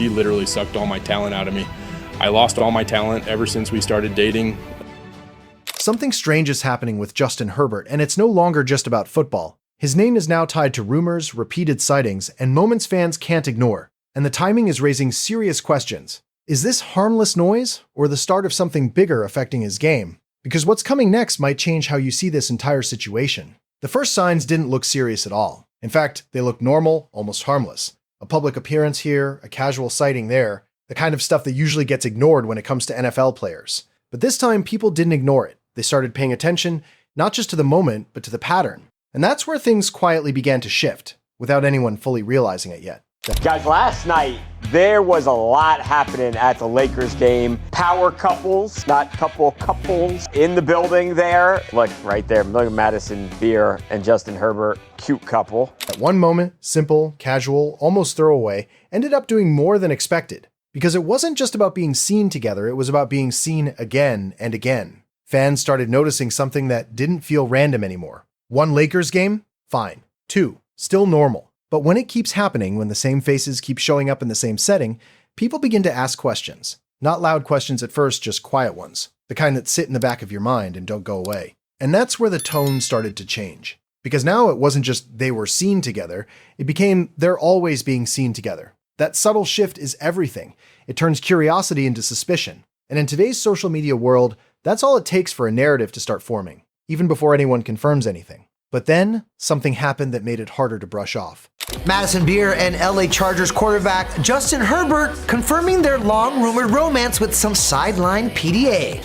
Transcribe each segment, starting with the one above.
He literally sucked all my talent out of me. I lost all my talent ever since we started dating. Something strange is happening with Justin Herbert, and it's no longer just about football. His name is now tied to rumors, repeated sightings, and moments fans can't ignore. And the timing is raising serious questions. Is this harmless noise, or the start of something bigger affecting his game? Because what's coming next might change how you see this entire situation. The first signs didn't look serious at all. In fact, they looked normal, almost harmless. A public appearance here, a casual sighting there, the kind of stuff that usually gets ignored when it comes to NFL players. But this time, people didn't ignore it. They started paying attention, not just to the moment, but to the pattern. And that's where things quietly began to shift, without anyone fully realizing it yet. Guys, last night, there was a lot happening at the Lakers game. Power couples, not couples, in the building there. Look, right there, Herbert Madison, Beer, and Justin Herbert, cute couple. At one moment, simple, casual, almost throwaway, ended up doing more than expected. Because it wasn't just about being seen together, it was about being seen again and again. Fans started noticing something that didn't feel random anymore. One Lakers game? Fine. Two, still normal. But when it keeps happening, when the same faces keep showing up in the same setting, people begin to ask questions. Not loud questions at first, just quiet ones. The kind that sit in the back of your mind and don't go away. And that's where the tone started to change. Because now it wasn't just they were seen together, it became they're always being seen together. That subtle shift is everything. It turns curiosity into suspicion. And in today's social media world, that's all it takes for a narrative to start forming, even before anyone confirms anything. But then, something happened that made it harder to brush off. Madison Beer and LA Chargers quarterback Justin Herbert confirming their long-rumored romance with some sideline PDA.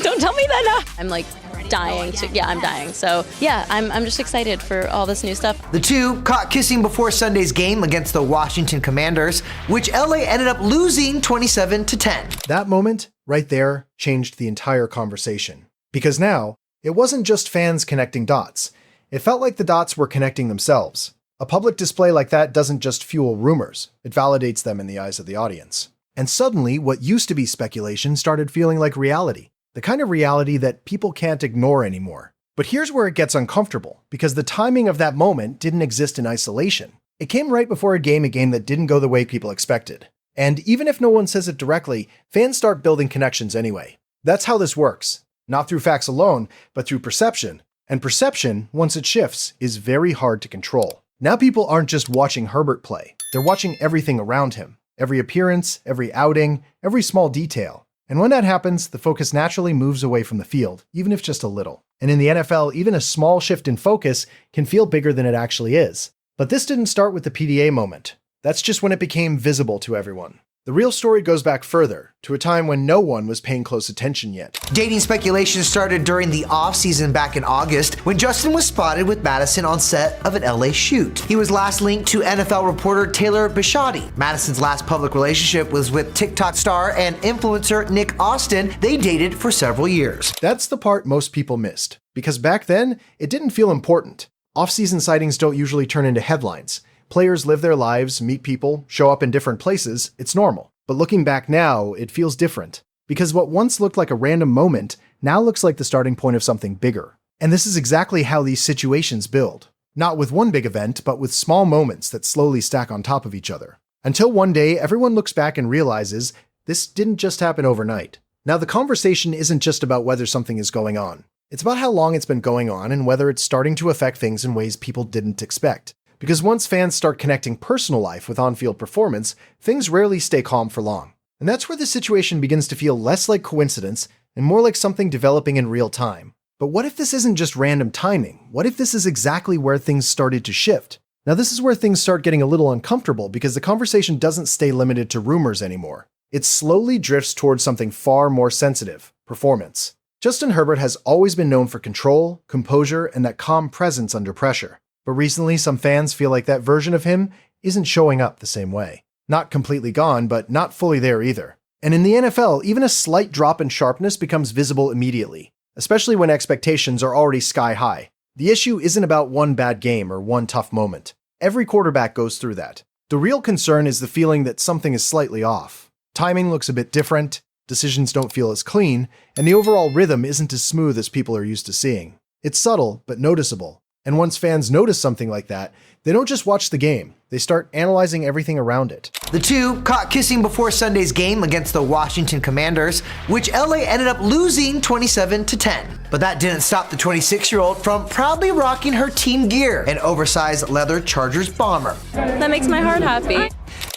Don't tell me that now. I'm like dying to, I'm dying. So yeah, I'm just excited for all this new stuff. The two caught kissing before Sunday's game against the Washington Commanders, which LA ended up losing 27-10. That moment, right there, changed the entire conversation. Because now, it wasn't just fans connecting dots. It felt like the dots were connecting themselves. A public display like that doesn't just fuel rumors, it validates them in the eyes of the audience. And suddenly, what used to be speculation started feeling like reality. The kind of reality that people can't ignore anymore. But here's where it gets uncomfortable, because the timing of that moment didn't exist in isolation. It came right before a game that didn't go the way people expected. And even if no one says it directly, fans start building connections anyway. That's how this works. Not through facts alone, but through perception. And perception, once it shifts, is very hard to control. Now people aren't just watching Herbert play. They're watching everything around him. Every appearance, every outing, every small detail. And when that happens, the focus naturally moves away from the field, even if just a little. And in the NFL, even a small shift in focus can feel bigger than it actually is. But this didn't start with the PDA moment. That's just when it became visible to everyone. The real story goes back further, to a time when no one was paying close attention yet. Dating speculation started during the offseason back in August when Justin was spotted with Madison on set of an LA shoot. He was last linked to NFL reporter Taylor Bisciotti. Madison's last public relationship was with TikTok star and influencer Nick Austin. They dated for several years. That's the part most people missed, because back then, it didn't feel important. Off-season sightings don't usually turn into headlines. Players live their lives, meet people, show up in different places, it's normal. But looking back now, it feels different. Because what once looked like a random moment now looks like the starting point of something bigger. And this is exactly how these situations build. Not with one big event, but with small moments that slowly stack on top of each other. Until one day, everyone looks back and realizes this didn't just happen overnight. Now, the conversation isn't just about whether something is going on. It's about how long it's been going on and whether it's starting to affect things in ways people didn't expect. Because once fans start connecting personal life with on-field performance, things rarely stay calm for long. And that's where the situation begins to feel less like coincidence and more like something developing in real time. But what if this isn't just random timing? What if this is exactly where things started to shift? Now this is where things start getting a little uncomfortable because the conversation doesn't stay limited to rumors anymore. It slowly drifts towards something far more sensitive: performance. Justin Herbert has always been known for control, composure, and that calm presence under pressure. But recently, some fans feel like that version of him isn't showing up the same way. Not completely gone, but not fully there either. And in the NFL, even a slight drop in sharpness becomes visible immediately, especially when expectations are already sky high. The issue isn't about one bad game or one tough moment. Every quarterback goes through that. The real concern is the feeling that something is slightly off. Timing looks a bit different, decisions don't feel as clean, and the overall rhythm isn't as smooth as people are used to seeing. It's subtle, but noticeable. And once fans notice something like that, they don't just watch the game, they start analyzing everything around it. The two caught kissing before Sunday's game against the Washington Commanders, which LA ended up losing 27-10. But that didn't stop the 26-year-old from proudly rocking her team gear, an oversized leather Chargers bomber. That makes my heart happy.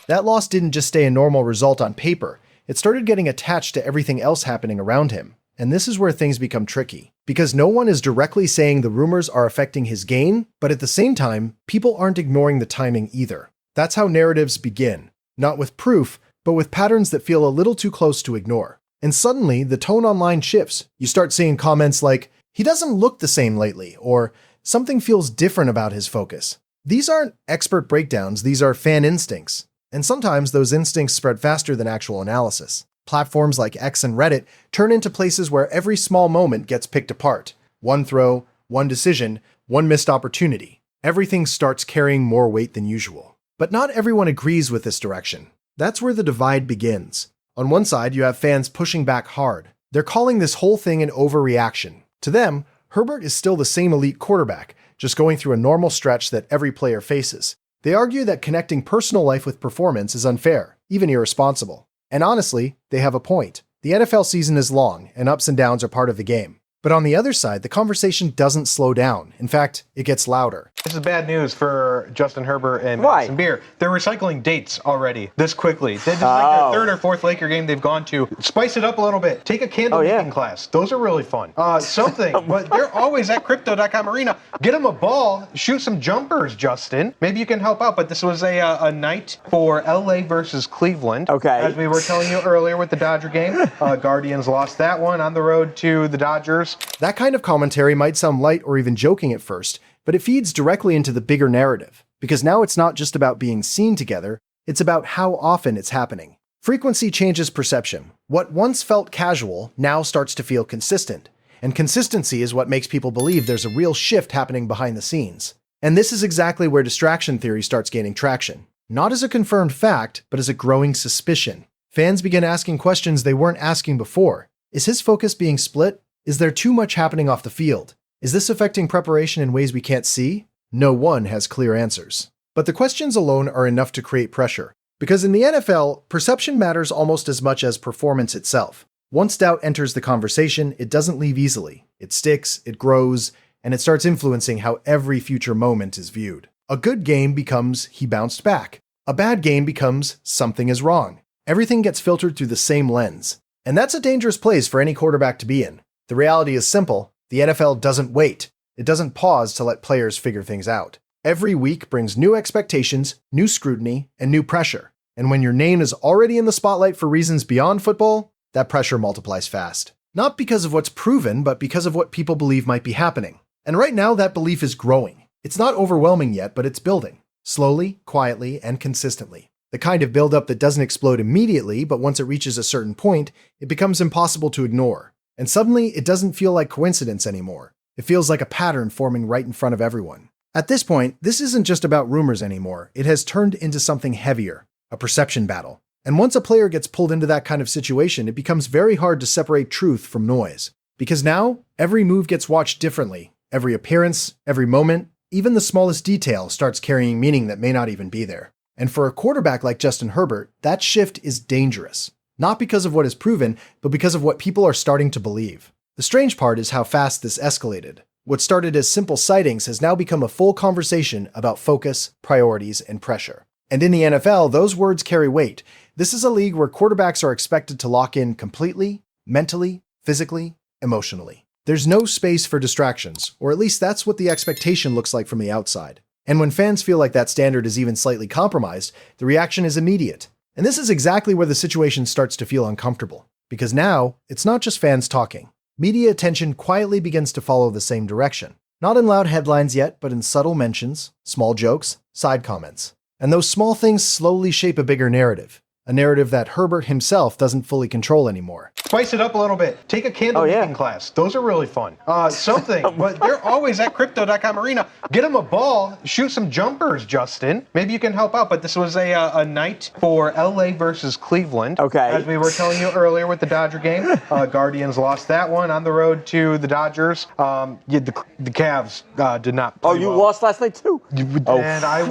That loss didn't just stay a normal result on paper, it started getting attached to everything else happening around him. And this is where things become tricky, because no one is directly saying the rumors are affecting his gain, but at the same time, people aren't ignoring the timing either. That's how narratives begin, not with proof, but with patterns that feel a little too close to ignore. And suddenly, the tone online shifts. You start seeing comments like, "He doesn't look the same lately," or "Something feels different about his focus." These aren't expert breakdowns, these are fan instincts. And sometimes those instincts spread faster than actual analysis. Platforms like X and Reddit turn into places where every small moment gets picked apart. One throw, one decision, one missed opportunity. Everything starts carrying more weight than usual. But not everyone agrees with this direction. That's where the divide begins. On one side, you have fans pushing back hard. They're calling this whole thing an overreaction. To them, Herbert is still the same elite quarterback, just going through a normal stretch that every player faces. They argue that connecting personal life with performance is unfair, even irresponsible. And honestly, they have a point. The NFL season is long, and ups and downs are part of the game. But on the other side, the conversation doesn't slow down. In fact, it gets louder. This is bad news for Justin Herbert and Madison Beer. They're recycling dates already this quickly. This is like their third or fourth Laker game they've gone to. Spice it up a little bit. Take a candle making class. Those are really fun. Something. But they're always at Crypto.com Arena. Get them a ball. Shoot some jumpers, Justin. Maybe you can help out. But this was a night for LA versus Cleveland. Okay. As we were telling you earlier with the Dodger game. Guardians lost that one on the road to the Dodgers. That kind of commentary might sound light or even joking at first, but it feeds directly into the bigger narrative, because now it's not just about being seen together, it's about how often it's happening. Frequency changes perception. What once felt casual now starts to feel consistent, and consistency is what makes people believe there's a real shift happening behind the scenes. And this is exactly where distraction theory starts gaining traction. Not as a confirmed fact, but as a growing suspicion. Fans begin asking questions they weren't asking before. Is his focus being split? Is there too much happening off the field? Is this affecting preparation in ways we can't see? No one has clear answers. But the questions alone are enough to create pressure. Because in the NFL, perception matters almost as much as performance itself. Once doubt enters the conversation, it doesn't leave easily. It sticks, it grows, and it starts influencing how every future moment is viewed. A good game becomes he bounced back. A bad game becomes something is wrong. Everything gets filtered through the same lens. And that's a dangerous place for any quarterback to be in. The reality is simple. The NFL doesn't wait. It doesn't pause to let players figure things out. Every week brings new expectations, new scrutiny, and new pressure. And when your name is already in the spotlight for reasons beyond football, that pressure multiplies fast. Not because of what's proven, but because of what people believe might be happening. And right now, that belief is growing. It's not overwhelming yet, but it's building. Slowly, quietly, and consistently. The kind of buildup that doesn't explode immediately, but once it reaches a certain point, it becomes impossible to ignore. And suddenly, it doesn't feel like coincidence anymore. It feels like a pattern forming right in front of everyone. At this point, this isn't just about rumors anymore. It has turned into something heavier, a perception battle. And once a player gets pulled into that kind of situation, it becomes very hard to separate truth from noise. Because now, every move gets watched differently. Every appearance, every moment, even the smallest detail starts carrying meaning that may not even be there. And for a quarterback like Justin Herbert, that shift is dangerous. Not because of what is proven, but because of what people are starting to believe. The strange part is how fast this escalated. What started as simple sightings has now become a full conversation about focus, priorities, and pressure. And in the NFL, those words carry weight. This is a league where quarterbacks are expected to lock in completely, mentally, physically, emotionally. There's no space for distractions, or at least that's what the expectation looks like from the outside. And when fans feel like that standard is even slightly compromised, the reaction is immediate. And this is exactly where the situation starts to feel uncomfortable. Because now, it's not just fans talking. Media attention quietly begins to follow the same direction. Not in loud headlines yet, but in subtle mentions, small jokes, side comments. And those small things slowly shape a bigger narrative. a narrative that Herbert himself doesn't fully control anymore. Spice it up a little bit. Take a candle making class. Those are really fun. Something, but they're always at Crypto.com Arena. Get them a ball, shoot some jumpers, Justin. Maybe you can help out, but this was a night for LA versus Cleveland. Okay. As we were telling you earlier with the Dodger game, Guardians lost that one on the road to the Dodgers. The Cavs did not play you well. lost last night too? And you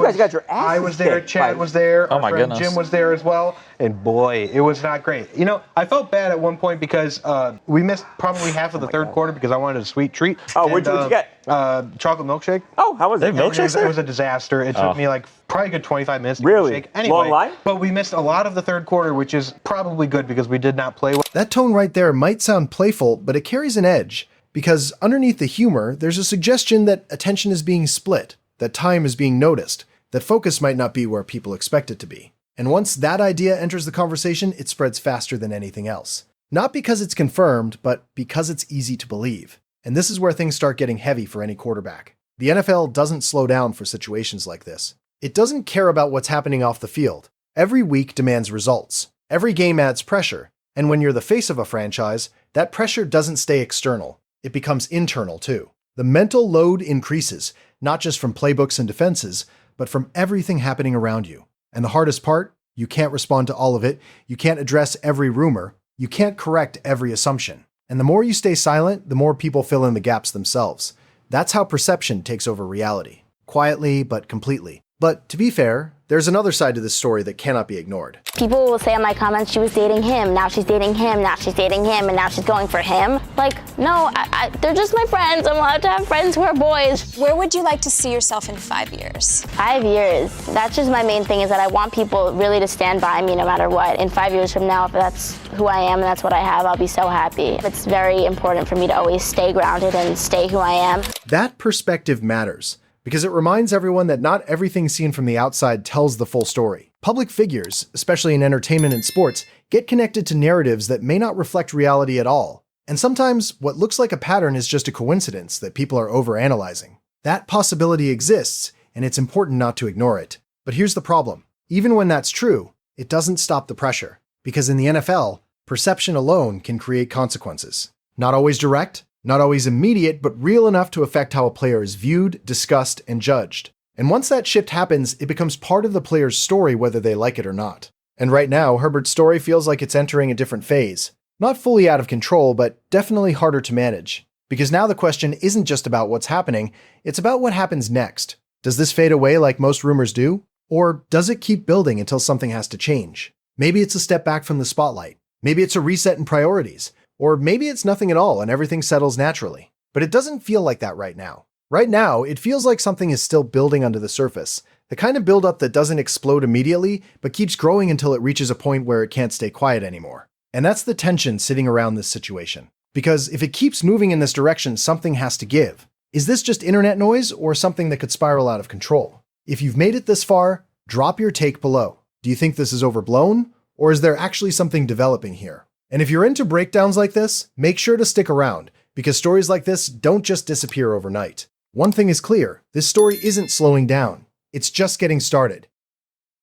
guys got your asses I was there, Chad was there, our friend Jim was there as well, and boy, it was not great. You know, I felt bad at one point because we missed probably half of the third quarter because I wanted a sweet treat. Oh, what'd you get? Chocolate milkshake. Oh, how was it? It was a disaster. It took me like probably a good 25 minutes to really? get a shake. Anyway, long line? But we missed a lot of the third quarter, which is probably good because we did not play well. That tone right there might sound playful, but it carries an edge, because underneath the humor, there's a suggestion that attention is being split, that time is being noticed, that focus might not be where people expect it to be. And once that idea enters the conversation, it spreads faster than anything else. Not because it's confirmed, but because it's easy to believe. And this is where things start getting heavy for any quarterback. The NFL doesn't slow down for situations like this. It doesn't care about what's happening off the field. Every week demands results. Every game adds pressure. And when you're the face of a franchise, that pressure doesn't stay external. It becomes internal too. The mental load increases, not just from playbooks and defenses, but from everything happening around you. And the hardest part, you can't respond to all of it, you can't address every rumor, you can't correct every assumption. And the more you stay silent, the more people fill in the gaps themselves. That's how perception takes over reality. Quietly, but completely. But to be fair, there's another side to this story that cannot be ignored. People will say in my comments, she was dating him, now she's dating him, now she's dating him, and now she's going for him. Like, no, they're just my friends. I'm allowed to have friends who are boys. Where would you like to see yourself in 5 years? 5 years. That's just my main thing, is that I want people really to stand by me no matter what. In 5 years from now, if that's who I am and that's what I have, I'll be so happy. It's very important for me to always stay grounded and stay who I am. That perspective matters, because it reminds everyone that not everything seen from the outside tells the full story. Public figures, especially in entertainment and sports, get connected to narratives that may not reflect reality at all. And sometimes what looks like a pattern is just a coincidence that people are overanalyzing. That possibility exists, and it's important not to ignore it. But here's the problem. Even when that's true, it doesn't stop the pressure. Because in the NFL, perception alone can create consequences. Not always direct, not always immediate, but real enough to affect how a player is viewed, discussed, and judged. And once that shift happens, it becomes part of the player's story whether they like it or not. And right now, Herbert's story feels like it's entering a different phase. Not fully out of control, but definitely harder to manage. Because now the question isn't just about what's happening, it's about what happens next. Does this fade away like most rumors do? Or does it keep building until something has to change? Maybe it's a step back from the spotlight. Maybe it's a reset in priorities. Or maybe it's nothing at all and everything settles naturally. But it doesn't feel like that right now. Right now, it feels like something is still building under the surface. The kind of buildup that doesn't explode immediately, but keeps growing until it reaches a point where it can't stay quiet anymore. And that's the tension sitting around this situation. Because if it keeps moving in this direction, something has to give. Is this just internet noise or something that could spiral out of control? If you've made it this far, drop your take below. Do you think this is overblown? Or is there actually something developing here? And if you're into breakdowns like this, make sure to stick around, because stories like this don't just disappear overnight. One thing is clear, this story isn't slowing down. It's just getting started.